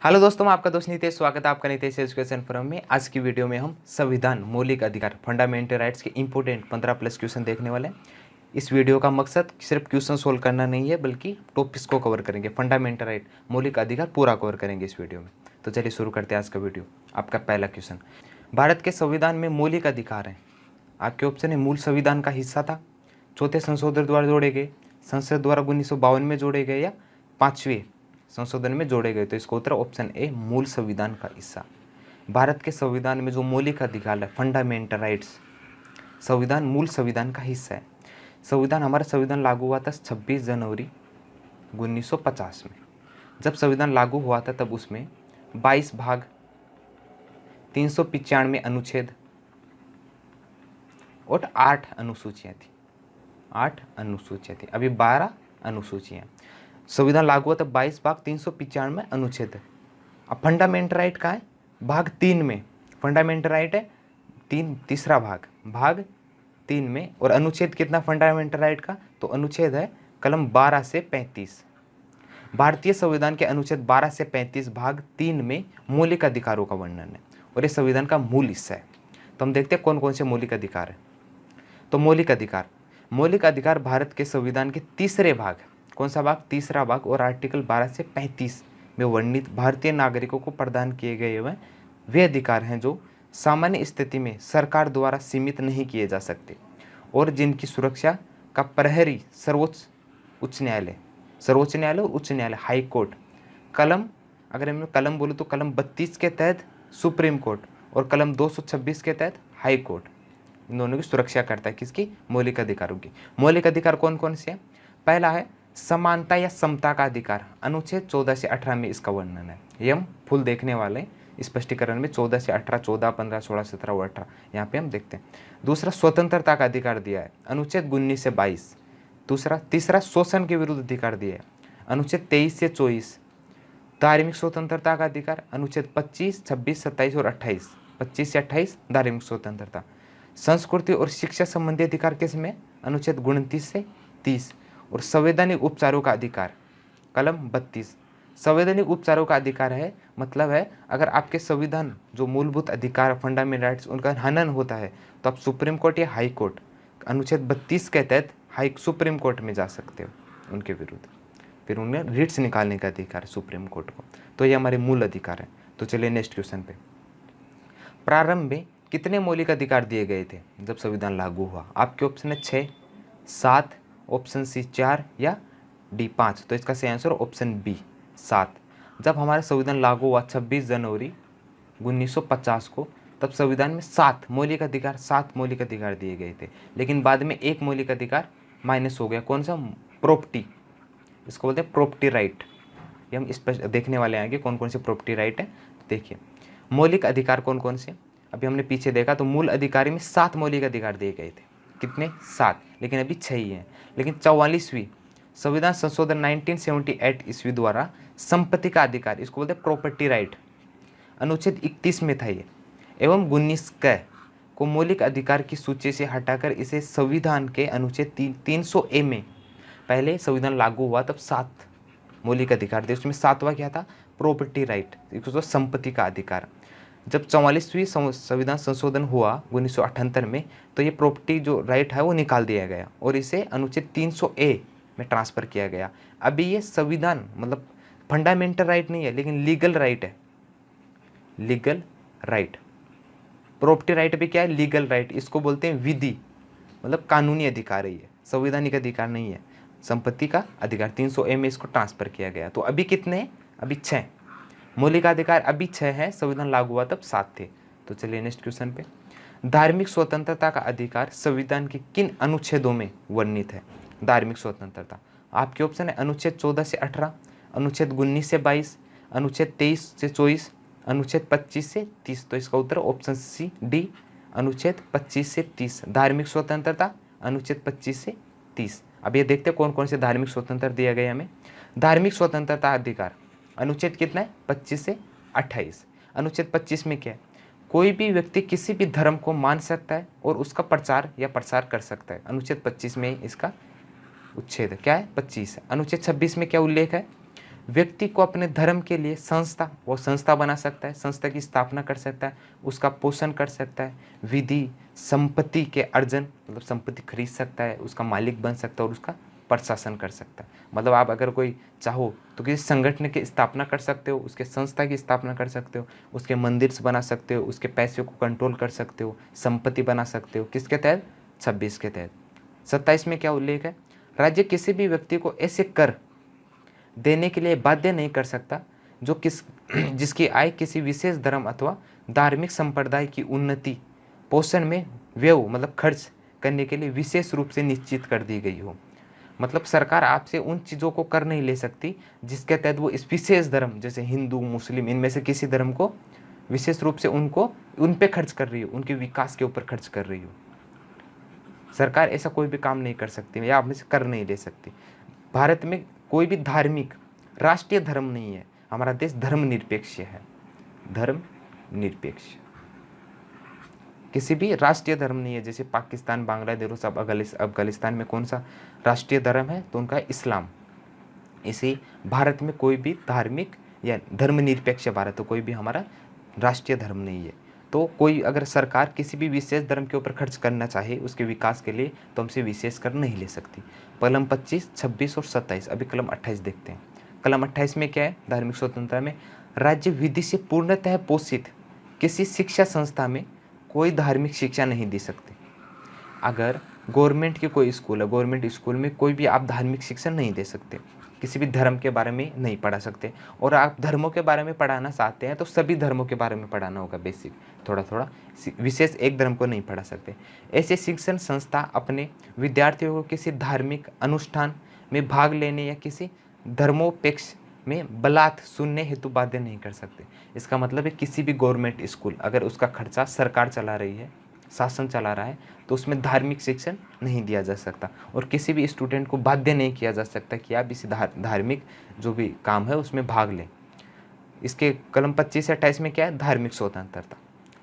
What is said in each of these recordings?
Hello दोस्तों, मैं आपका दोस्त नितेश। स्वागत है आपका नितेश एजुकेशन फोरम में। आज की वीडियो में हम संविधान, मौलिक अधिकार, फंडामेंटल राइट्स के इंपॉर्टेंट 15+ क्वेश्चन देखने वाले हैं। इस वीडियो का मकसद सिर्फ क्वेश्चन सोल्व करना नहीं है, बल्कि टॉपिक्स को कवर करेंगे। फंडामेंटल राइट, मौलिक अधिकार पूरा कवर करेंगे इस वीडियो में। तो चलिए शुरू करते हैं आज का वीडियो। आपका पहला क्वेश्चन, भारत के संविधान में मौलिक अधिकार हैं। आपके ऑप्शन है मूल संविधान का हिस्सा था, चौथे संशोधन द्वारा जोड़े गए, संसद द्वारा 1952 में जोड़े गए, या 5वें संशोधन में जोड़े गए। तो इसका उत्तर ऑप्शन ए, मूल संविधान का हिस्सा। भारत के संविधान में जो मौलिक अधिकार है, फंडामेंटल राइट्स, संविधान मूल संविधान का हिस्सा है। संविधान, हमारा संविधान लागू हुआ था 26 जनवरी 1950 में। जब संविधान लागू हुआ था तब उसमें 22 भाग, 395 अनुच्छेद और 8 अनुसूचियाँ थी। 8 अनुसूचियाँ थी, अभी 12 अनुसूचियाँ। संविधान लागू हुआ तब 22 भाग, 395 अनुच्छेद है। अब फंडामेंटल राइट का है भाग 3 में। फंडामेंटल राइट है तीसरा भाग 3 में। और अनुच्छेद कितना फंडामेंटल राइट का? तो अनुच्छेद है कलम 12 से 35। भारतीय संविधान के अनुच्छेद 12 से 35 भाग 3 में मौलिक अधिकारों का वर्णन है और ये संविधान का मूल हिस्सा है। तो हम देखते हैं कौन कौन से मौलिक अधिकार है। तो मौलिक अधिकार भारत के संविधान के तीसरे भाग, कौन सा भाग? तीसरा भाग, और आर्टिकल 12 से 35 में वर्णित भारतीय नागरिकों को प्रदान किए गए हुए वे अधिकार हैं जो सामान्य स्थिति में सरकार द्वारा सीमित नहीं किए जा सकते और जिनकी सुरक्षा का प्रहरी सर्वोच्च न्यायालय और उच्च न्यायालय, हाई कोर्ट, अगर मैं कलम बोलूँ तो कलम 32 के तहत सुप्रीम कोर्ट और कलम 226 के तहत हाई कोर्ट, इन दोनों की सुरक्षा करता है। किसकी? मौलिक अधिकारों की। मौलिक अधिकार कौन कौन से हैं? पहला है समानता या समता का अधिकार, अनुच्छेद 14 से 18 में इसका वर्णन है। ये हम फुल देखने वाले हैं स्पष्टीकरण में। 14 से 18, 14, 15, 16, 17 और 18 यहाँ पे हम देखते हैं। दूसरा, स्वतंत्रता का अधिकार दिया है, अनुच्छेद 19 से 22। तीसरा, शोषण के विरुद्ध अधिकार दिया है, अनुच्छेद 23 से 24। धार्मिक स्वतंत्रता का अधिकार, अनुच्छेद 25, 26, 27 और 28। 25 से 28 धार्मिक स्वतंत्रता। संस्कृति और शिक्षा संबंधी अधिकार किसमें? अनुच्छेद 29 से 30। और संवैधानिक उपचारों का अधिकार, कलम 32। संवैधानिक उपचारों का अधिकार है, मतलब है अगर आपके संविधान जो मूलभूत अधिकार, फंडामेंटल राइट्स, उनका हनन होता है तो आप सुप्रीम कोर्ट या हाई कोर्ट, अनुच्छेद 32 के तहत सुप्रीम कोर्ट में जा सकते हो उनके विरुद्ध, फिर उन्हें रिट्स निकालने का अधिकार है सुप्रीम कोर्ट को। तो ये हमारे मूल अधिकार है। तो चलिए नेक्स्ट क्वेश्चन पे। प्रारंभ में कितने मौलिक अधिकार दिए गए थे जब संविधान लागू हुआ? आपके ऑप्शन है 6, 7, ऑप्शन सी 4 या डी 5। तो इसका सही आंसर ऑप्शन बी 7। जब हमारा संविधान लागू हुआ 26 जनवरी 1950 को, तब संविधान में 7 मौलिक अधिकार दिए गए थे। लेकिन बाद में एक मौलिक अधिकार माइनस हो गया। कौन सा? प्रॉपर्टी, इसको बोलते हैं प्रॉपर्टी राइट। ये हम स्पष्ट देखने वाले हैं कि कौन कौन से प्रॉपर्टी राइट है। देखिए मौलिक अधिकार कौन कौन से, अभी हमने पीछे देखा तो मूल अधिकारी में 7 मौलिक अधिकार दिए गए थे। कितने? 7, लेकिन अभी 6 ही हैं। लेकिन 44वीं संविधान संशोधन 1978 ईस्वी द्वारा संपत्ति का अधिकार, इसको बोलते हैं प्रॉपर्टी राइट, अनुच्छेद 31 में था ये, एवं 19 क को मौलिक अधिकार की सूची से हटाकर इसे संविधान के अनुच्छेद 300A में, पहले संविधान लागू हुआ तब 7 मौलिक अधिकार थे, उसमें 7वां क्या था? प्रॉपर्टी राइट, इसको संपत्ति का अधिकार। जब 44वीं संविधान संशोधन हुआ 1978 में, तो ये प्रॉपर्टी जो राइट है वो निकाल दिया गया और इसे अनुच्छेद 300A में ट्रांसफ़र किया गया। अभी ये संविधान मतलब फंडामेंटल राइट नहीं है, लेकिन लीगल राइट है। लीगल राइट, प्रॉपर्टी राइट भी क्या है? Legal right. इसको बोलते हैं विधि, मतलब कानूनी अधिकार है, ये संवैधानिक अधिकार नहीं है। संपत्ति का अधिकार 300A में इसको ट्रांसफ़र किया गया। तो अभी कितने हैं? अभी 6 मौलिक अधिकार, अभी 6 है, संविधान लागू हुआ तब 7 थे। तो चलिए नेक्स्ट क्वेश्चन पे। धार्मिक स्वतंत्रता का अधिकार संविधान के किन अनुच्छेदों में वर्णित है? धार्मिक स्वतंत्रता, आपके ऑप्शन है अनुच्छेद 14 से 18, अनुच्छेद 19 से 22, अनुच्छेद 23 से 24, अनुच्छेद 25 से 30। तो इसका उत्तर ऑप्शन सी डी, अनुच्छेद 25 से 30। धार्मिक स्वतंत्रता अनुच्छेद 25 से 30। अब ये देखते हैं कौन कौन से धार्मिक स्वतंत्रता दिया गया हमें। धार्मिक स्वतंत्रता अधिकार अनुच्छेद कितना है? 25 से 28। अनुच्छेद 25 में क्या है? कोई भी व्यक्ति किसी भी धर्म को मान सकता है और उसका प्रचार या प्रसार कर सकता है। अनुच्छेद 25 में इसका उच्छेद क्या है? 25 है। अनुच्छेद 26 में क्या उल्लेख है? व्यक्ति को अपने धर्म के लिए वो संस्था बना सकता है, संस्था की स्थापना कर सकता है, उसका पोषण कर सकता है, विधि संपत्ति के अर्जन मतलब संपत्ति खरीद सकता है, उसका मालिक बन सकता है और उसका प्रशासन कर सकता है। मतलब आप अगर कोई चाहो तो किसी संगठन की स्थापना कर सकते हो, उसके संस्था की स्थापना कर सकते हो, उसके मंदिर बना सकते हो, उसके पैसे को कंट्रोल कर सकते हो, संपत्ति बना सकते हो। किसके तहत? 26 के तहत। 27 में क्या उल्लेख है? राज्य किसी भी व्यक्ति को ऐसे कर देने के लिए बाध्य नहीं कर सकता जो जिसकी आय किसी विशेष धर्म अथवा धार्मिक संप्रदाय की उन्नति पोषण में व्यय मतलब खर्च करने के लिए विशेष रूप से निश्चित कर दी गई हो। मतलब सरकार आपसे उन चीज़ों को कर नहीं ले सकती जिसके तहत वो इस विशेष धर्म जैसे हिंदू मुस्लिम इनमें से किसी धर्म को विशेष रूप से उन पे खर्च कर रही हो, उनके विकास के ऊपर खर्च कर रही हो। सरकार ऐसा कोई भी काम नहीं कर सकती या आप में से कर नहीं ले सकती। भारत में कोई भी धार्मिक राष्ट्रीय धर्म नहीं है, हमारा देश धर्मनिरपेक्ष है। धर्मनिरपेक्ष किसी भी राष्ट्रीय धर्म नहीं है। जैसे पाकिस्तान, बांग्लादेश, अब अफगानिस्तान में कौन सा राष्ट्रीय धर्म है? तो उनका इस्लाम। इसी भारत में कोई भी धार्मिक या धर्मनिरपेक्ष भारत, तो कोई भी हमारा राष्ट्रीय धर्म नहीं है। तो कोई अगर सरकार किसी भी विशेष धर्म के ऊपर खर्च करना चाहे उसके विकास के लिए तो हमसे विशेष कर नहीं ले सकती। कलम 25, 26 और 27। अभी कलम 28 देखते हैं। कलम 28 में क्या है? धार्मिक स्वतंत्रता में राज्य विधि से पूर्णतः पोषित किसी शिक्षा संस्था में कोई धार्मिक शिक्षा नहीं दे सकते। अगर गवर्नमेंट की कोई स्कूल है, गवर्नमेंट स्कूल में कोई भी आप धार्मिक शिक्षा नहीं दे सकते, किसी भी धर्म के बारे में नहीं पढ़ा सकते। और आप धर्मों के बारे में पढ़ाना चाहते हैं तो सभी धर्मों के बारे में पढ़ाना होगा, बेसिक थोड़ा थोड़ा, विशेष एक धर्म को नहीं पढ़ा सकते। ऐसे शिक्षण संस्था अपने विद्यार्थियों को किसी धार्मिक अनुष्ठान में भाग लेने या किसी धर्मोपेक्ष में बलात् सुनने हेतु बाध्य नहीं कर सकते। इसका मतलब है किसी भी गवर्नमेंट स्कूल अगर उसका खर्चा सरकार चला रही है, शासन चला रहा है, तो उसमें धार्मिक शिक्षण नहीं दिया जा सकता और किसी भी स्टूडेंट को बाध्य नहीं किया जा सकता कि आप इसी धार्मिक जो भी काम है उसमें भाग लें। इसके कलम 25 से 28 में क्या है? धार्मिक स्वतंत्रता।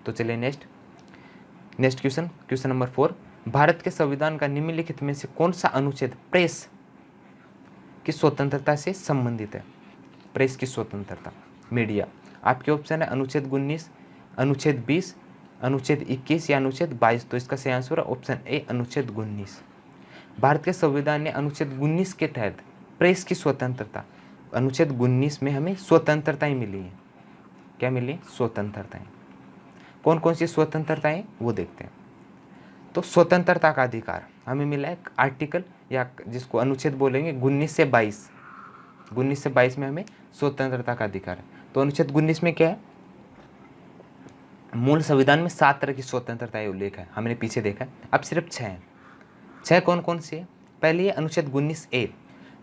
तो चलिए नेक्स्ट क्वेश्चन नंबर 4। भारत के संविधान का निम्नलिखित में से कौन सा अनुच्छेद प्रेस की स्वतंत्रता से संबंधित है? प्रेस की स्वतंत्रता, मीडिया। आपके ऑप्शन है अनुच्छेद 19, अनुच्छेद 20, अनुच्छेद 21 या अनुच्छेद 22। तो इसका सही आंसर है ऑप्शन ए, अनुच्छेद 19। भारत के संविधान ने अनुच्छेद 19 के तहत प्रेस की स्वतंत्रता, अनुच्छेद 19 में हमें स्वतंत्रताएं मिली हैं। क्या मिली? स्वतंत्रताएं। कौन कौन सी स्वतंत्रताएं वो देखते हैं। तो स्वतंत्रता का अधिकार हमें मिला है आर्टिकल या जिसको अनुच्छेद बोलेंगे 19 से 22। 19 से 22 में हमें स्वतंत्रता का अधिकार है। तो अनुच्छेद 19 में क्या है? मूल संविधान में 7 तरह की स्वतंत्रता उल्लेख है, हमने पीछे देखा है। अब सिर्फ 6 हैं। 6 कौन कौन सी है? पहले ये अनुच्छेद 19A,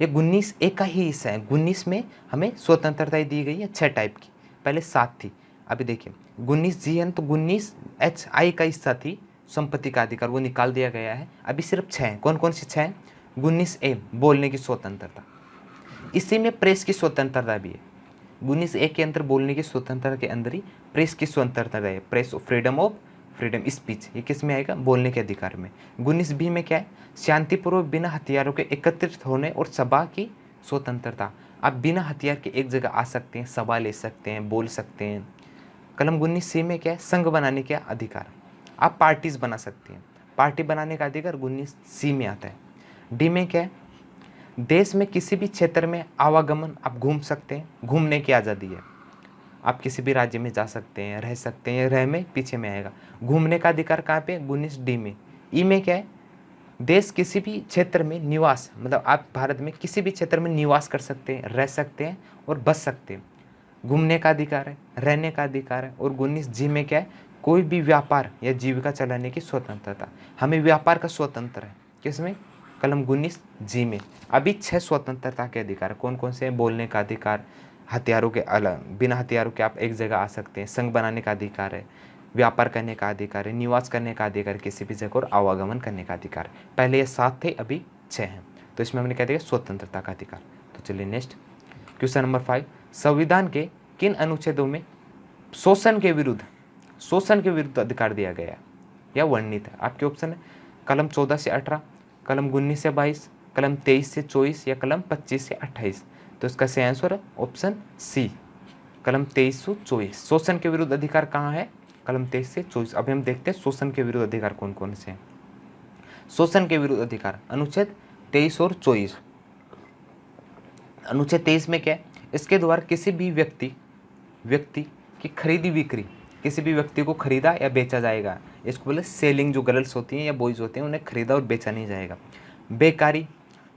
ये 19A का ही हिस्सा है। 19 में हमें स्वतंत्रता दी गई है 6 टाइप की, पहले 7 थी। अभी देखिए 19G है तो 19HI का हिस्सा थी संपत्ति का अधिकार, वो निकाल दिया गया है। अभी सिर्फ 6 हैं। कौन कौन सी 6 हैं? 19A बोलने की स्वतंत्रता, इसी में प्रेस की स्वतंत्रता भी है। 19A के अंदर बोलने की स्वतंत्रता के अंदर ही प्रेस की स्वतंत्रता है, प्रेस फ्रीडम स्पीच, ये किस में आएगा? बोलने के अधिकार में। 19B में क्या है? शांतिपूर्वक बिना हथियारों के एकत्रित होने और सभा की स्वतंत्रता। आप बिना हथियार के एक जगह आ सकते हैं, सभा ले सकते हैं, बोल सकते हैं। कलम 19C में क्या है? संघ बनाने का अधिकार, आप पार्टीज बना सकते हैं, पार्टी बनाने का अधिकार 19C में आता है। डी में क्या है? देश में किसी भी क्षेत्र में आवागमन आप घूम सकते हैं, घूमने की आज़ादी है। आप किसी भी राज्य में जा सकते हैं, रह सकते हैं, रह में पीछे में आएगा। घूमने का अधिकार कहाँ पे? 19D में। ई में क्या है? देश किसी भी क्षेत्र में निवास, मतलब आप भारत में किसी भी क्षेत्र में निवास कर सकते हैं, रह सकते हैं और बस सकते हैं। घूमने का अधिकार है, रहने का अधिकार है। और 19G में क्या है? कोई भी व्यापार या जीविका चलाने की स्वतंत्रता। हमें व्यापार का स्वतंत्र है, किसमें? कलम 19G में। अभी 6 स्वतंत्रता के अधिकार कौन कौन से हैं? बोलने का अधिकार, हथियारों के बिना हथियारों के आप एक जगह आ सकते हैं, संघ बनाने का अधिकार है, व्यापार करने का अधिकार है, निवास करने का अधिकार है किसी भी जगह, और आवागमन करने का अधिकार है। पहले ये 7 थे, अभी 6 हैं। तो इसमें हमने कह दिया स्वतंत्रता का अधिकार। तो चलिए नेक्स्ट क्वेश्चन नंबर 5। संविधान के किन अनुच्छेदों में शोषण के विरुद्ध अधिकार दिया गया है या वर्णित है? आपके ऑप्शन है कलम 14 से 18, कलम 19 से 22, कलम 23 से 24 या कलम 25 से 28। तो इसका सही आंसर है ऑप्शन सी, कलम 23 से 24। शोषण के विरुद्ध अधिकार कहाँ है? कलम 23 से 24। अभी हम देखते हैं शोषण के विरुद्ध अधिकार कौन कौन से हैं। शोषण के विरुद्ध अधिकार अनुच्छेद 23 और 24। अनुच्छेद 23 में क्या है? इसके द्वारा किसी भी व्यक्ति की खरीदी बिक्री, किसी भी व्यक्ति को खरीदा या बेचा जाएगा, इसको बोले सेलिंग। जो गर्ल्स होती हैं या बॉयज होते हैं उन्हें खरीदा और बेचा नहीं जाएगा। बेकारी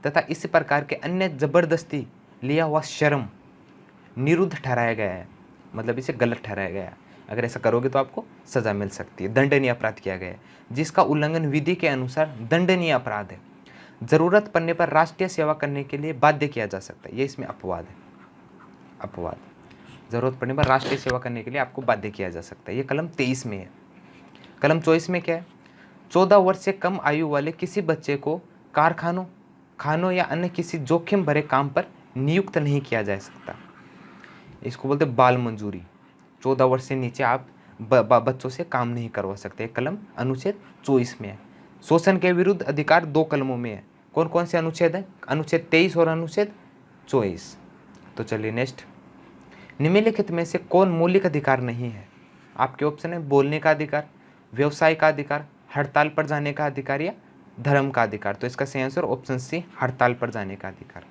तथा इस प्रकार के अन्य जबरदस्ती लिया हुआ श्रम निरुद्ध ठहराया गया है, मतलब इसे गलत ठहराया गया है। अगर ऐसा करोगे तो आपको सजा मिल सकती है। दंडनीय अपराध किया गया है, जिसका उल्लंघन विधि के अनुसार दंडनीय अपराध है। जरूरत पड़ने पर राष्ट्रीय सेवा करने के लिए बाध्य किया जा सकता है। ये इसमें अपवाद है, अपवाद। जरूरत पड़ने पर राष्ट्रीय सेवा करने के लिए आपको बाध्य किया जा सकता है। ये कलम 23 में है। कलम 24 में क्या है? 14 वर्ष से कम आयु वाले किसी बच्चे को कारखानों, खानों या अन्य किसी जोखिम भरे काम पर नियुक्त नहीं किया जा सकता। इसको बोलते बाल मंजूरी। 14 वर्ष से नीचे आप बच्चों से काम नहीं करवा सकते। कलम अनुच्छेद 24 में है। शोषण के विरुद्ध अधिकार 2 कलमों में है। कौन कौन से अनुच्छेद है? अनुच्छेद 23 और अनुच्छेद 24। तो चलिए नेक्स्ट। निम्नलिखित में से कौन मौलिक अधिकार नहीं है? आपके ऑप्शन है बोलने का अधिकार, व्यवसाय का अधिकार, हड़ताल पर जाने का अधिकार या धर्म का अधिकार। तो इसका सही आंसर ऑप्शन सी, हड़ताल पर जाने का अधिकार।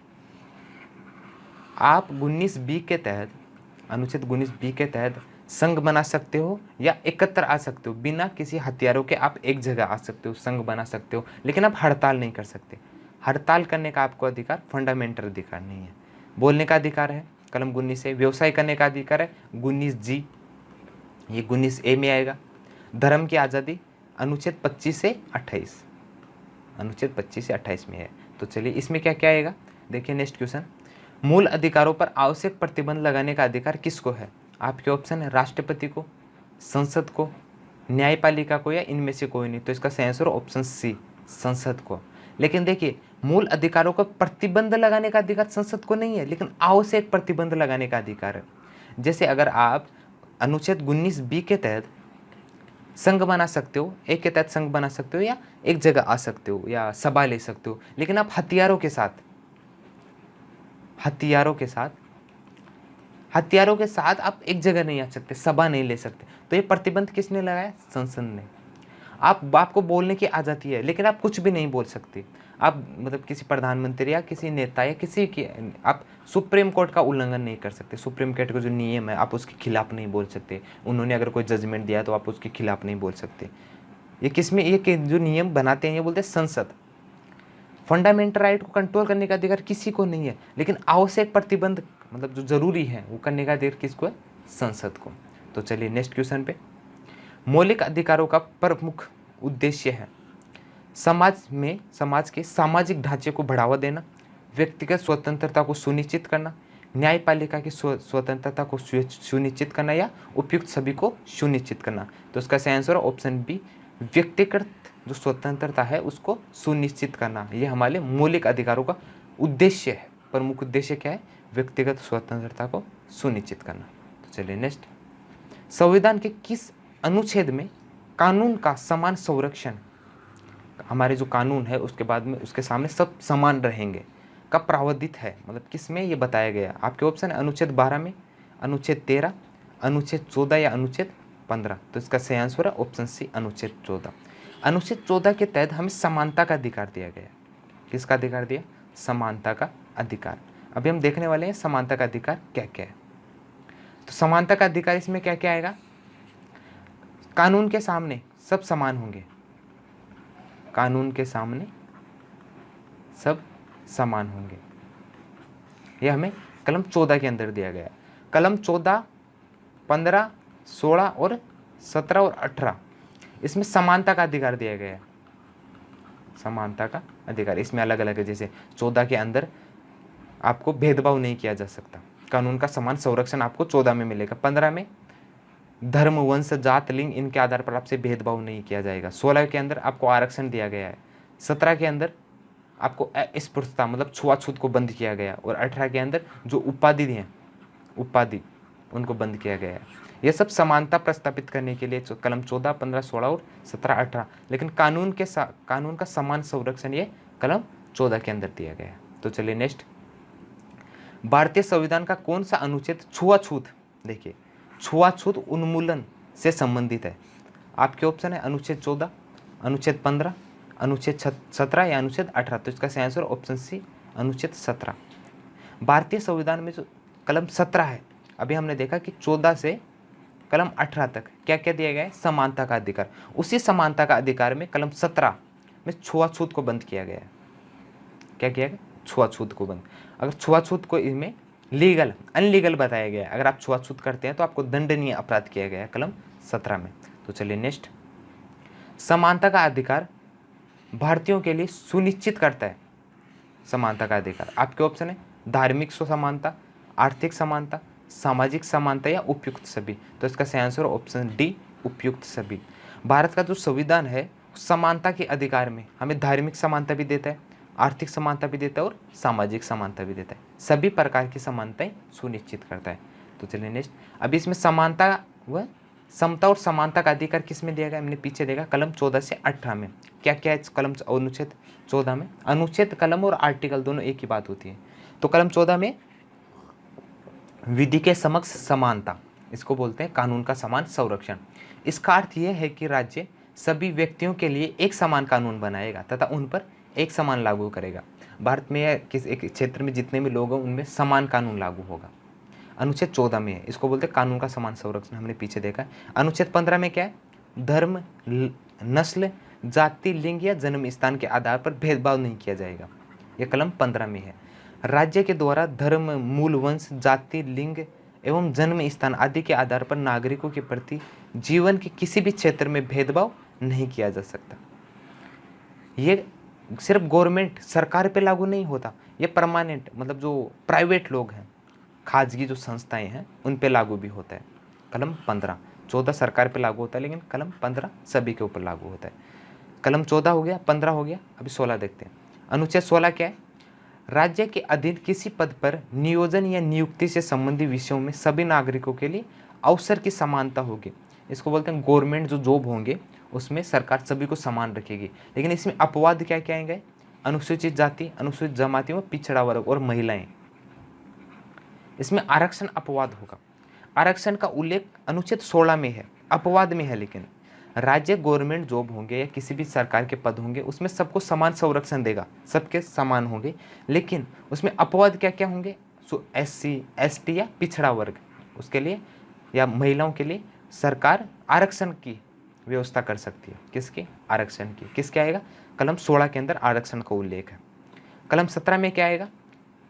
आप 19B के तहत, अनुच्छेद 19B के तहत संघ बना सकते हो या एकत्र आ सकते हो। बिना किसी हथियारों के आप एक जगह आ सकते हो, संघ बना सकते हो, लेकिन आप हड़ताल नहीं कर सकते। हड़ताल करने का आपको अधिकार फंडामेंटल अधिकार नहीं है। बोलने का अधिकार है, कलम 19 है। व्यवसाय करने का अधिकार है 19G, ये 19A में आएगा। धर्म की आज़ादी अनुच्छेद 25 से 28, अनुच्छेद 25 से 28 में है। तो चलिए इसमें क्या क्या आएगा, देखिए नेक्स्ट क्वेश्चन। मूल अधिकारों पर आवश्यक प्रतिबंध लगाने का अधिकार किसको है? आपके ऑप्शन है राष्ट्रपति को, संसद को, न्यायपालिका को या इनमें से कोई नहीं। तो इसका सही आंसर ऑप्शन सी, संसद को। लेकिन देखिए मूल अधिकारों का प्रतिबंध लगाने का अधिकार संसद को नहीं है, लेकिन आवश्यक प्रतिबंध लगाने का अधिकार है। जैसे अगर आप अनुच्छेद 19B के तहत संघ बना सकते हो, एक के तहत संघ बना सकते हो या एक जगह आ सकते हो या सभा ले सकते हो, लेकिन आप हथियारों के साथ आप एक जगह नहीं आ सकते, सभा नहीं ले सकते। तो ये प्रतिबंध किसने लगाया? संसद ने। आपको बोलने की आज़ादी है, लेकिन आप कुछ भी नहीं बोल सकते। आप मतलब किसी प्रधानमंत्री या किसी नेता या किसी की, आप सुप्रीम कोर्ट का उल्लंघन नहीं कर सकते। सुप्रीम कोर्ट का जो नियम है आप उसके खिलाफ नहीं बोल सकते। उन्होंने अगर कोई जजमेंट दिया तो आप उसके खिलाफ नहीं बोल सकते। ये किसमें, ये जो नियम बनाते हैं ये बोलते हैं संसद। फंडामेंटल राइट को कंट्रोल करने का अधिकार किसी को नहीं है, लेकिन आवश्यक प्रतिबंध मतलब जो जरूरी है वो करने का अधिकार किसको है? संसद को। तो चलिए नेक्स्ट क्वेश्चन पे। मौलिक अधिकारों का प्रमुख उद्देश्य है समाज के सामाजिक ढांचे को बढ़ावा देना, व्यक्तिगत स्वतंत्रता को सुनिश्चित करना, न्यायपालिका की स्वतंत्रता को सुनिश्चित करना या उपयुक्त सभी को सुनिश्चित करना। तो इसका सही आंसर ऑप्शन बी, व्यक्तिगत जो स्वतंत्रता है उसको सुनिश्चित करना। ये हमारे मौलिक अधिकारों का उद्देश्य है। प्रमुख उद्देश्य क्या है? व्यक्तिगत स्वतंत्रता को सुनिश्चित करना। तो चलिए नेक्स्ट। संविधान के किस अनुच्छेद में कानून का समान संरक्षण, हमारे जो कानून है उसके बाद में उसके सामने सब समान रहेंगे, का प्रावधान है? मतलब किस में ये बताया गया? आपके ऑप्शन है अनुच्छेद 12 में, अनुच्छेद 13, अनुच्छेद 14 या अनुच्छेद 15। तो इसका सही आंसर है ऑप्शन सी, अनुच्छेद 14। अनुच्छेद 14 के तहत हमें समानता का अधिकार दिया गया। किसका अधिकार दिया? समानता का अधिकार। अभी हम देखने वाले हैं समानता का अधिकार क्या क्या है। तो समानता का अधिकार इसमें क्या क्या आएगा? कानून के सामने सब समान होंगे, कानून के सामने सब समान होंगे। यह हमें कलम 14 के अंदर दिया गया है। कलम 14, 15, 16 और 17 और 18 इसमें समानता का अधिकार दिया गया है। समानता का अधिकार इसमें अलग अलग है। जैसे 14 के अंदर आपको भेदभाव नहीं किया जा सकता, कानून का समान संरक्षण आपको 14 में मिलेगा। 15 में धर्म, वंश, जात, लिंग इनके आधार पर आपसे भेदभाव नहीं किया जाएगा। 16 के अंदर आपको आरक्षण दिया गया है। 17 के अंदर आपको अस्पृश्यता मतलब छुआछूत को बंद किया गया। और 18 के अंदर जो उपाधि हैं, उपाधि उनको बंद किया गया है। ये सब समानता प्रस्तापित करने के लिए कलम 14, 15, 16 और 17, 18। लेकिन कानून का समान संरक्षण ये कलम 14 के अंदर दिया गया है। तो चलिए नेक्स्ट। भारतीय संविधान का कौन सा अनुच्छेद छुआछूत, देखिए छुआछूत उन्मूलन से संबंधित है? आपके ऑप्शन है अनुच्छेद 14, अनुच्छेद 15, अनुच्छेद 17 या अनुच्छेद 18। तो इसका सही आंसर ऑप्शन सी अनुच्छेद 17। भारतीय संविधान में जो कलम 17 है, अभी हमने देखा कि 14 से कलम 18 तक क्या क्या दिया गया है? समानता का अधिकार। उसी समानता का अधिकार में कलम 17 में छुआछूत को बंद किया गया है। क्या किया गया? छुआछूत को बंद। अगर छुआछूत को इसमें लीगल अनलीगल बताया गया है, अगर आप छुआछूत करते हैं तो आपको दंडनीय अपराध किया गया है कलम 17 में। तो चलिए नेक्स्ट, समानता का अधिकार भारतीयों के लिए सुनिश्चित करता है। समानता का अधिकार आपके ऑप्शन है धार्मिक समानता, आर्थिक समानता, सामाजिक समानता या उपयुक्त सभी। तो इसका सही आंसर ऑप्शन डी उपयुक्त सभी। भारत का जो संविधान है समानता के अधिकार में हमें धार्मिक समानता भी देता है, आर्थिक समानता भी देता है और सामाजिक समानता भी देता है। सभी प्रकार की समानताएं सुनिश्चित करता है। तो चलिए नेक्स्ट, अभी इसमें समानता व समता और समानता का अधिकार किस में दिया गया? हमने पीछे देखा कलम 14 से 18 में। क्या क्या है कलम अनुच्छेद 14 में? अनुच्छेद कलम और आर्टिकल दोनों एक ही बात होती है। तो कलम 14 में विधि के समक्ष समानता, इसको बोलते हैं कानून का समान संरक्षण। इसका अर्थ यह है कि राज्य सभी व्यक्तियों के लिए एक समान कानून बनाएगा तथा उन पर एक समान लागू करेगा। भारत में या किस एक क्षेत्र में जितने भी लोग हैं उनमें समान कानून लागू होगा। अनुच्छेद 14 में है, इसको बोलते हैं कानून का समान संरक्षण, हमने पीछे देखा है। अनुच्छेद 15 में क्या है? धर्म, नस्ल, जाति, लिंग या जन्म स्थान के आधार पर भेदभाव नहीं किया जाएगा। यह कलम 15 में है। राज्य के द्वारा धर्म, मूल वंश, जाति, लिंग एवं जन्म स्थान आदि के आधार पर नागरिकों के प्रति जीवन के किसी भी क्षेत्र में भेदभाव नहीं किया जा सकता। ये सिर्फ गवर्नमेंट सरकार पे लागू नहीं होता, ये परमानेंट मतलब जो प्राइवेट लोग हैं, खाजगी जो संस्थाएं हैं उन पे लागू भी होता है। कलम 15, 14 सरकार पे लागू होता है लेकिन कलम 15 सभी के ऊपर लागू होता है। कलम 14 हो गया, 15 हो गया, अभी 16 देखते हैं। अनुच्छेद 16 क्या है? राज्य के अधीन किसी पद पर नियोजन या नियुक्ति से संबंधित विषयों में सभी नागरिकों के लिए अवसर की समानता होगी। इसको बोलते हैं गवर्नमेंट जो जॉब होंगे उसमें सरकार सभी को समान रखेगी। लेकिन इसमें अपवाद क्या क्या आएंगे? अनुसूचित जाति, अनुसूचित जमातियों, पिछड़ा वर्ग और महिलाएं। इसमें आरक्षण अपवाद होगा। आरक्षण का उल्लेख अनुच्छेद 16 में है, अपवाद में है। लेकिन राज्य गवर्नमेंट जॉब होंगे या किसी भी सरकार के पद होंगे उसमें सबको समान संरक्षण देगा, सबके समान होंगे। लेकिन उसमें अपवाद क्या क्या होंगे? SC, ST या पिछड़ा वर्ग, उसके लिए या महिलाओं के लिए सरकार आरक्षण की व्यवस्था कर सकती है। किसकी? आरक्षण की। किसके आएगा? कलम 16 के अंदर आरक्षण का उल्लेख है। कलम 17 में क्या आएगा?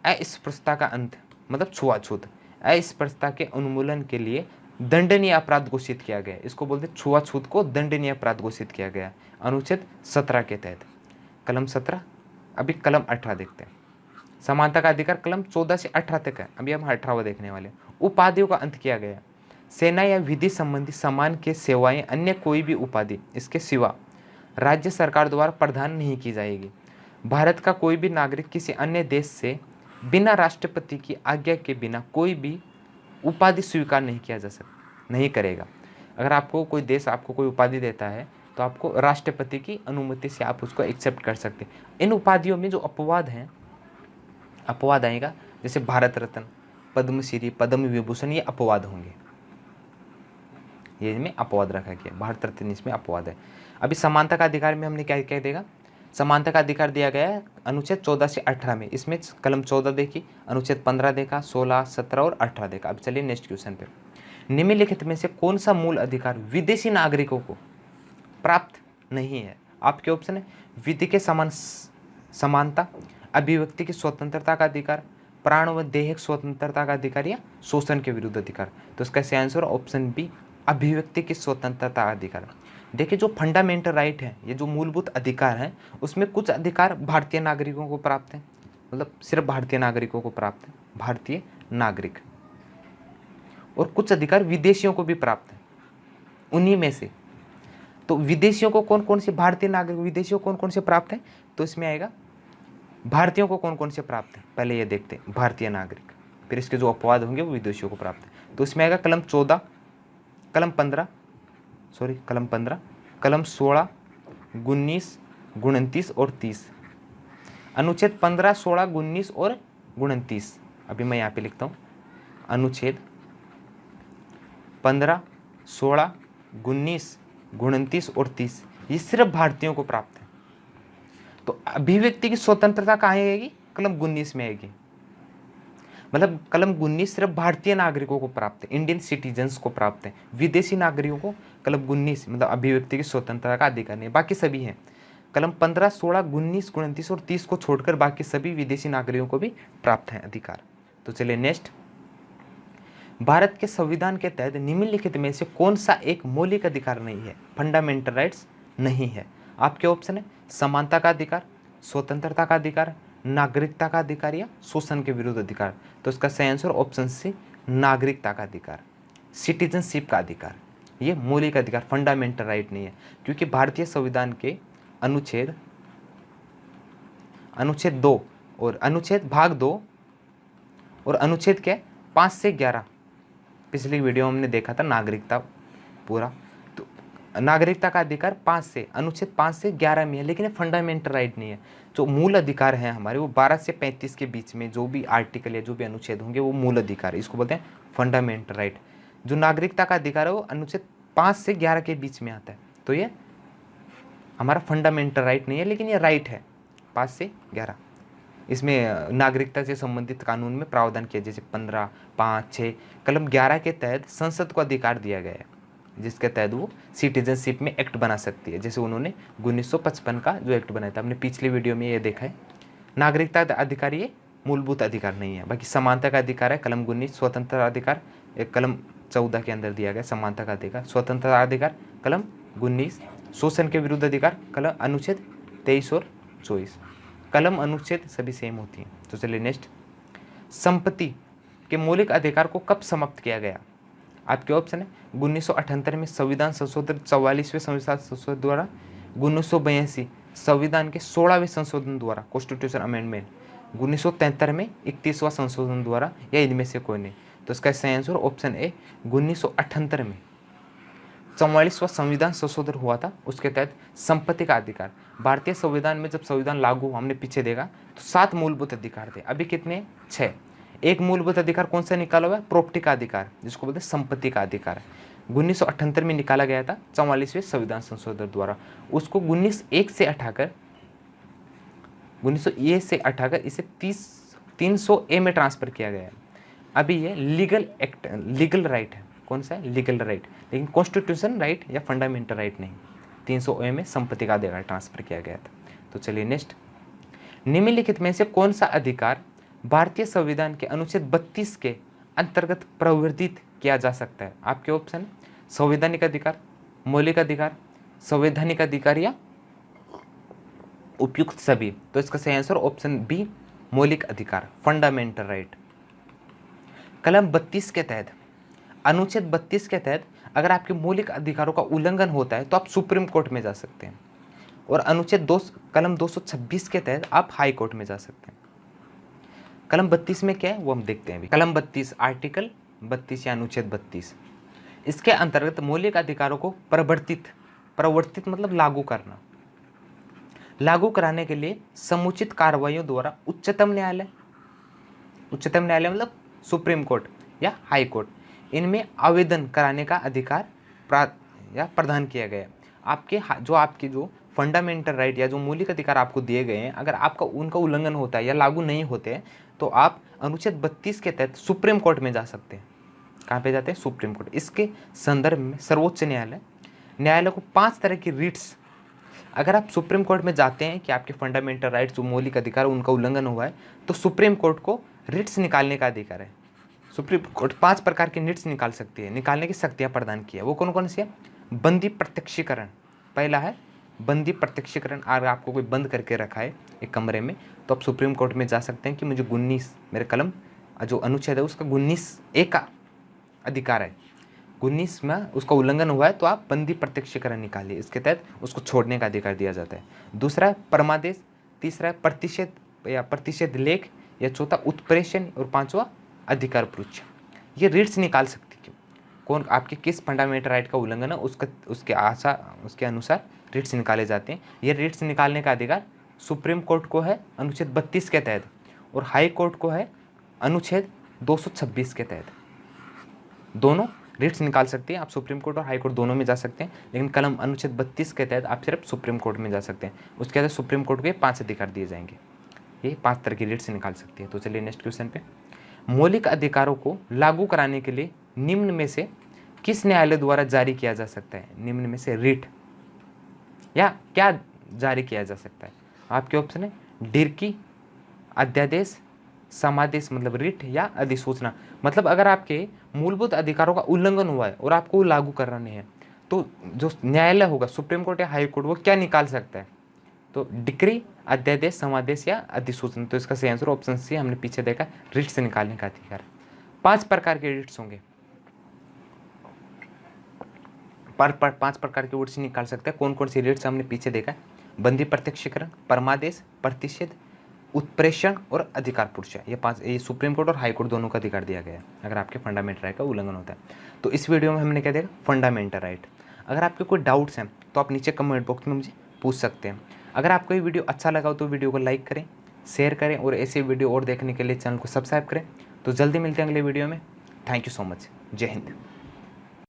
अस्पृश्यता का अंत मतलब छुआछूत। अस्पृश्यता के उन्मूलन के लिए दंडनीय अपराध घोषित किया गया। इसको बोलते हैं छुआछूत को दंडनीय अपराध घोषित किया गया अनुच्छेद 17 के तहत। कलम 17, अभी कलम 18 देखते हैं। समानता का अधिकार कलम 14 से 18 तक है, अभी हम 18वां देखने वाले हैं। उपाधियों का अंत किया गया। सेना या विधि संबंधी सम्मान के सेवाएं अन्य कोई भी उपाधि इसके सिवा राज्य सरकार द्वारा प्रदान नहीं की जाएगी। भारत का कोई भी नागरिक किसी अन्य देश से बिना राष्ट्रपति की आज्ञा के बिना कोई भी उपाधि स्वीकार नहीं किया जा सकता, नहीं करेगा। अगर आपको कोई देश आपको कोई उपाधि देता है तो आपको राष्ट्रपति की अनुमति से आप उसको एक्सेप्ट कर सकते हैं। इन उपाधियों में जो अपवाद हैं, अपवाद आएगा जैसे भारत रत्न, पद्मश्री, पद्म विभूषण, ये अपवाद होंगे। ये में अपवाद रखा गया, भारत रत्न इसमें अपवाद है। अभी समानता का अधिकार में हमने क्या क्या देगा? समानता का अधिकार दिया गया है अनुच्छेद 14 से 18 में। इसमें कलम 14 देखी, अनुच्छेद 15 देखा, 16, 17 और 18 देखा। अब चलिए नेक्स्ट क्वेश्चन पे। निम्नलिखित में से कौन सा मूल अधिकार विदेशी नागरिकों को प्राप्त नहीं है? आपके ऑप्शन है विधि के समान समानता, अभिव्यक्ति की स्वतंत्रता का अधिकार, प्राण व देहिक स्वतंत्रता का अधिकार या शोषण के विरुद्ध अधिकार। तो इसका सही आंसर ऑप्शन बी अभिव्यक्ति की स्वतंत्रता का अधिकार। देखिए जो फंडामेंटल राइट है, ये जो मूलभूत अधिकार हैं, उसमें कुछ अधिकार भारतीय नागरिकों को प्राप्त हैं, मतलब सिर्फ भारतीय नागरिकों को प्राप्त है, भारतीय नागरिक, और कुछ अधिकार विदेशियों को भी प्राप्त है। उन्हीं में से तो विदेशियों को कौन कौन से, भारतीय नागरिक विदेशियों को कौन कौन से प्राप्त है? तो इसमें आएगा भारतीयों को कौन कौन से प्राप्त है, पहले ये देखते हैं। भारतीय नागरिक, फिर इसके जो अपवाद होंगे वो विदेशियों को प्राप्त है। तो इसमें आएगा कलम 14, कलम 15, कलम 16, 19, 29 और 30। अनुच्छेद 15, 16, 19 और 29 अभी मैं यहाँ पे लिखता हूँ, अनुच्छेद 15, 16, 19, 29 और 30 ये सिर्फ भारतीयों को प्राप्त है। तो अभिव्यक्ति की स्वतंत्रता कहाँ आएगी? कलम 19 में आएगी। मतलब कलम 19 सिर्फ भारतीय नागरिकों को प्राप्त है, इंडियन सिटीजन्स को प्राप्त है। विदेशी नागरिकों को कलम 19 मतलब अभिव्यक्ति की स्वतंत्रता का अधिकार नहीं है, बाकी सभी हैं। कलम 15, 16, 19, 29 और 30 को छोड़कर बाकी सभी विदेशी नागरिकों को भी प्राप्त है अधिकार। तो चलिए नेक्स्ट, भारत के संविधान के तहत निम्नलिखित में से कौन सा एक मौलिक अधिकार नहीं है, फंडामेंटल राइट्स नहीं है? आपके ऑप्शन है समानता का अधिकार, स्वतंत्रता का अधिकार, नागरिकता का अधिकार या शोषण के विरुद्ध अधिकार। तो इसका सही आंसर ऑप्शन सी, नागरिकता का अधिकार, सिटीजनशिप का अधिकार। ये मौलिक अधिकार फंडामेंटल राइट नहीं है, क्योंकि भारतीय संविधान के अनुच्छेद 2 और अनुच्छेद भाग 2 और अनुच्छेद क्या 5 से 11 पिछली वीडियो में हमने देखा था नागरिकता पूरा। तो नागरिकता का अधिकार 5 से अनुच्छेद 5 से 11 में है, लेकिन ये फंडामेंटल राइट नहीं है। जो मूल अधिकार हैं हमारे वो 12 से 35 के बीच में जो भी आर्टिकल या जो भी अनुच्छेद होंगे वो मूल अधिकार है, इसको बोलते हैं फंडामेंटल राइट। जो नागरिकता का अधिकार है वो अनुच्छेद 5 से 11 के बीच में आता है, तो ये हमारा फंडामेंटल राइट नहीं है, लेकिन ये राइट है 5 से 11। इसमें नागरिकता से संबंधित कानून में प्रावधान किया, जैसे 15, 5, 6 कलम 11 के तहत संसद को अधिकार दिया गया है, जिसके तहत वो सिटीजनशिप में एक्ट बना सकती है। जैसे उन्होंने 1955 का जो एक्ट बनाया था, हमने पिछली वीडियो में ये देखा है। नागरिकता अधिकार ये मूलभूत अधिकार नहीं है। बाकी समानता का अधिकार है कलम 19, स्वतंत्रता अधिकार एक कलम 14 के अंदर दिया गया, समानता का अधिकार, स्वतंत्रता अधिकार कलम 19, शोषण के विरुद्ध अधिकार कलम अनुच्छेद 23 और 24, कलम अनुच्छेद सभी सेम होती हैं। तो चलिए नेक्स्ट, संपत्ति के मौलिक अधिकार को कब समाप्त किया गया? आपके ऑप्शन है 1978 में संविधान संशोधन 44वें संविधान संशोधन द्वारा, 1982 संविधान के 16वें संशोधन द्वारा कॉन्स्टिट्यूशन अमेंडमेंट, 1973 में 31वां संशोधन द्वारा, या इनमें से कोई नहीं। तो इसका सही आंसर ऑप्शन ए 1978 में 44वां संविधान संशोधन हुआ था, उसके तहत संपत्ति का अधिकार। भारतीय संविधान में जब संविधान लागू हुआ, हमने पीछे देखा तो 7 मूलभूत अधिकार थे, अभी कितने 6। एक मूलभूत अधिकार कौन सा निकाला हुआ है? प्रॉपर्टी का अधिकार, जिसको बोलते हैं संपत्ति का अधिकार। 1978 में निकाला गया था 44वें संविधान संशोधन द्वारा। उसको 1901 से हटाकर 1900 से हटाकर इसे 300A में ट्रांसफर किया गया है। अभी ये लीगल एक्ट, लीगल राइट है। कौन सा है? लीगल राइट, लेकिन कॉन्स्टिट्यूशन राइट या फंडामेंटल राइट नहीं। 300A में संपत्ति का अधिकार ट्रांसफर किया गया था। तो चलिए नेक्स्ट, निम्नलिखित में से कौन सा अधिकार भारतीय संविधान के अनुच्छेद 32 के अंतर्गत प्रवर्तित किया जा सकता है? आपके ऑप्शन संवैधानिक अधिकार, मौलिक अधिकार, संवैधानिक अधिकार या उपयुक्त सभी। तो इसका सही आंसर ऑप्शन बी, मौलिक अधिकार, फंडामेंटल राइट। कलम 32 के तहत, अनुच्छेद 32 के तहत अगर आपके मौलिक अधिकारों का उल्लंघन होता है तो आप सुप्रीम कोर्ट में जा सकते हैं, और अनुच्छेद कलम 226 के तहत आप हाई कोर्ट में जा सकते हैं। कलम 32 में क्या है वो हम देखते हैं अभी। कलम 32 आर्टिकल 32 या अनुच्छेद 32, इसके अंतर्गत मौलिक अधिकारों को प्रवर्तित मतलब लागू करना, लागू कराने के लिए समुचित कार्रवाइयों द्वारा उच्चतम न्यायालय मतलब सुप्रीम कोर्ट या हाई कोर्ट, इनमें आवेदन कराने का अधिकार प्रदान किया गया है। आपके जो फंडामेंटल राइट या जो मौलिक अधिकार आपको दिए गए हैं, अगर आपका उनका उल्लंघन होता है या लागू नहीं होते हैं तो आप अनुच्छेद 32 के तहत सुप्रीम कोर्ट में जा सकते हैं। कहाँ पे जाते हैं? Supreme court. इसके संदर्भ में सर्वोच्च न्यायालय को 5 तरह की रिट्स, अगर आप सुप्रीम कोर्ट में जाते हैं कि आपके फंडामेंटल राइट्स जो मौलिक अधिकार उनका उल्लंघन हुआ है, तो सुप्रीम कोर्ट को रिट्स निकालने का अधिकार है। सुप्रीम कोर्ट 5 प्रकार की रिट्स निकाल सकती है, निकालने की शक्तियाँ प्रदान की है। वो कौन कौन सी है? बंदी प्रत्यक्षीकरण, पहला है बंदी प्रत्यक्षीकरण। अगर आपको कोई बंद करके रखा है एक कमरे में, तो आप सुप्रीम कोर्ट में जा सकते हैं कि मुझे 19 मेरे कलम जो अनुच्छेद है उसका 19A का अधिकार है, 19 में उसका उल्लंघन हुआ है, तो आप बंदी प्रत्यक्षीकरण निकालिए। इसके तहत उसको छोड़ने का अधिकार दिया जाता है। दूसरा है परमादेश, तीसरा है प्रतिषेध लेख, या चौथा उत्प्रेषण, और 5वां अधिकार परीक्षा। ये रिट्स निकाल सकती है। कौन आपके किस फंडामेंटल राइट का उल्लंघन है उसके अनुसार रिट्स निकाले जाते हैं। ये रिट्स निकालने का अधिकार सुप्रीम कोर्ट को है अनुच्छेद 32 के तहत, और हाई कोर्ट को है अनुच्छेद 226 के तहत दोनों रिट्स निकाल सकती हैं। आप सुप्रीम कोर्ट और हाई कोर्ट दोनों में जा सकते हैं, लेकिन कलम अनुच्छेद 32 के तहत आप सिर्फ सुप्रीम कोर्ट में जा सकते हैं। उसके बाद सुप्रीम कोर्ट के 5 अधिकार दिए जाएंगे। ये 5 तरह की रिट्स निकाल सकती है। तो चलिए नेक्स्ट क्वेश्चन पे, मौलिक अधिकारों को लागू कराने के लिए निम्न में से किस न्यायालय द्वारा जारी किया जा सकता है? निम्न में से रिट या क्या जारी किया जा सकता है? आपके ऑप्शन है डिर्की, अध्यादेश, समादेश मतलब रिट, या अधिसूचना। मतलब अगर आपके मूलभूत अधिकारों का उल्लंघन हुआ है और आपको लागू कराने हैं, तो जो न्यायालय होगा सुप्रीम कोर्ट या हाई कोर्ट, वो क्या निकाल सकता है? तो डिक्री, अध्यादेश, समादेश या अधिसूचना। तो इसका सही आंसर ऑप्शन सी, हमने पीछे देखा, रिट से निकालने का अधिकार। 5 प्रकार के रिट्स होंगे, 5 प्रकार के रिट्स निकाल सकते हैं। कौन कौन सी रिट्स हमने पीछे देखा? बंदी प्रत्यक्षीकरण, परमादेश, प्रतिषेध, उत्प्रेषण और अधिकार पुरुष। ये 5, ये सुप्रीम कोर्ट और हाई कोर्ट दोनों का अधिकार दिया गया है अगर आपके फंडामेंटल राइट का उल्लंघन होता है। तो इस वीडियो में हमने क्या देखा? Fundamental right. अगर आपके कोई डाउट्स हैं तो आप नीचे कमेंट बॉक्स में मुझे पूछ सकते हैं। अगर आपको ये वीडियो अच्छा लगा हो तो वीडियो को लाइक करें, शेयर करें, और ऐसे वीडियो और देखने के लिए चैनल को सब्सक्राइब करें। तो जल्दी मिलते हैं अगले वीडियो में। Thank you so much. जय हिंद।